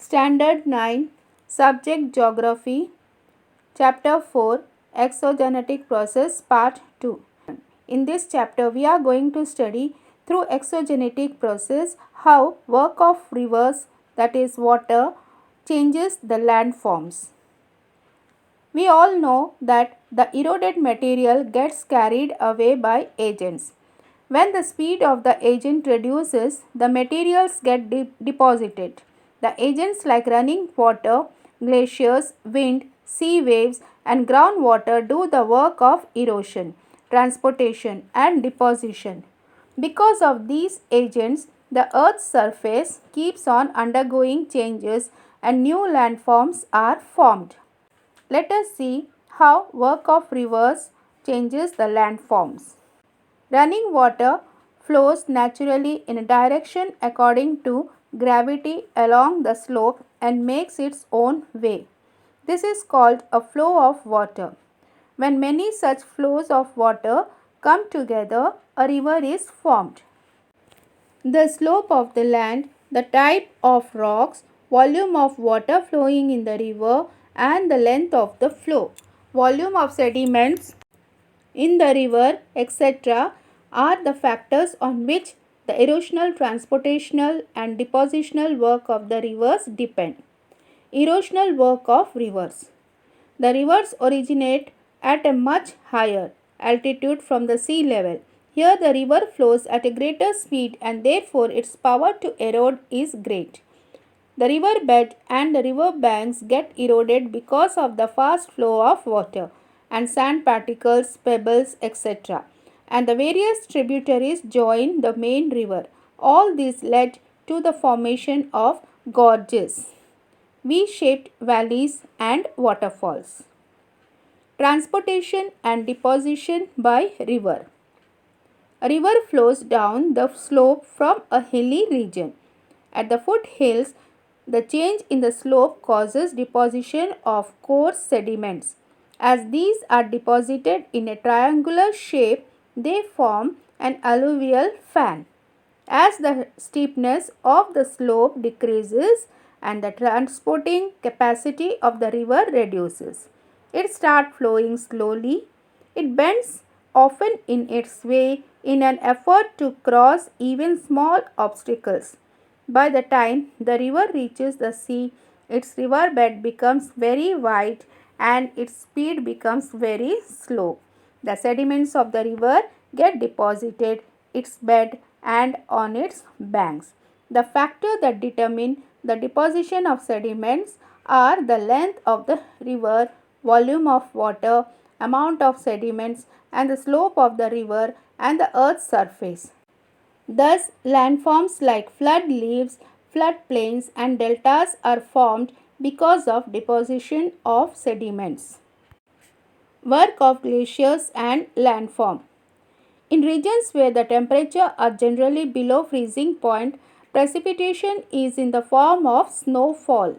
Standard 9, Subject Geography, Chapter 4, Exogenetic Process, Part 2. In this chapter, we are going to study through exogenetic process how work of rivers, that is water, changes the landforms. We all know that the eroded material gets carried away by agents. When the speed of the agent reduces, the materials get deposited. The agents like running water, glaciers, wind, sea waves and groundwater do the work of erosion, transportation and deposition. Because of these agents, the earth's surface keeps on undergoing changes and new landforms are formed. Let us see how work of rivers changes the landforms. Running water flows naturally in a direction according to gravity along the slope and makes its own way. This is called a flow of water. When many such flows of water come together, a river is formed. The slope of the land, the type of rocks, volume of water flowing in the river and the length of the flow, volume of sediments in the river, etc. are the factors on which the erosional, transportational and depositional work of the rivers depend. Erosional work of rivers. The rivers originate at a much higher altitude from the sea level. Here the river flows at a greater speed and therefore its power to erode is great. The river bed and the river banks get eroded because of the fast flow of water and sand particles, pebbles, etc. And the various tributaries join the main river. All this led to the formation of gorges, V-shaped valleys and waterfalls. Transportation and deposition by river. A river flows down the slope from a hilly region. At the foothills, the change in the slope causes deposition of coarse sediments. As these are deposited in a triangular shape, they form an alluvial fan. As the steepness of the slope decreases and the transporting capacity of the river reduces, it starts flowing slowly. It bends often in its way in an effort to cross even small obstacles. By the time the river reaches the sea, its river bed becomes very wide and its speed becomes very slow. The sediments of the river get deposited its bed and on its banks. The factors that determine the deposition of sediments are the length of the river, volume of water, amount of sediments and the slope of the river and the earth's surface. Thus, landforms like floodleaves, floodplains and deltas are formed because of deposition of sediments. Work of glaciers and landform. In regions where the temperature are generally below freezing point, precipitation is in the form of snowfall.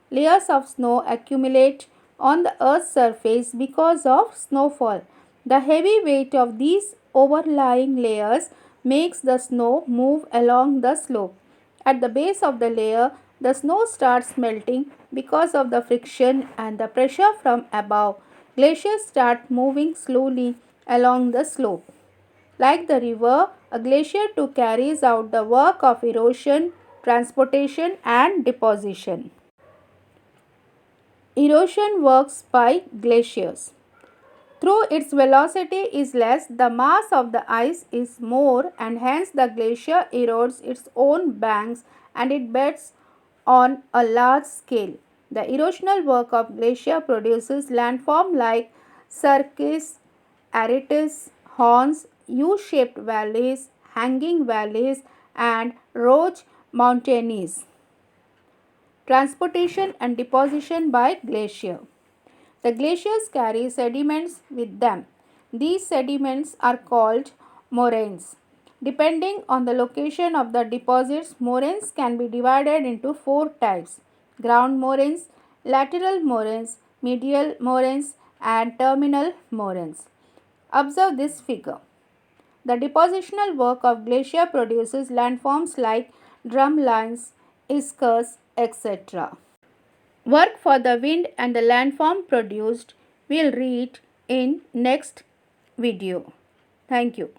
Layers of snow accumulate on the earth's surface because of snowfall. The heavy weight of these overlying layers makes the snow move along the slope. At the base of the layer, the snow starts melting because of the friction and the pressure from above. Glaciers start moving slowly along the slope. Like the river, a glacier too carries out the work of erosion, transportation and deposition. Erosion works by glaciers. Though its velocity is less, the mass of the ice is more and hence the glacier erodes its own banks and it beds on a large scale. The erosional work of glacier produces landform like cirques, arites, horns, U-shaped valleys, hanging valleys and roche mountains. Transportation and deposition by glacier. The glaciers carry sediments with them. These sediments are called moraines. Depending on the location of the deposits, moraines can be divided into four types: ground moraines, lateral moraines, medial moraines and terminal moraines. Observe this figure. The depositional work of glacier produces landforms like drumlines, eskers, etc. Work for the wind and the landform produced we'll read in next video. Thank you.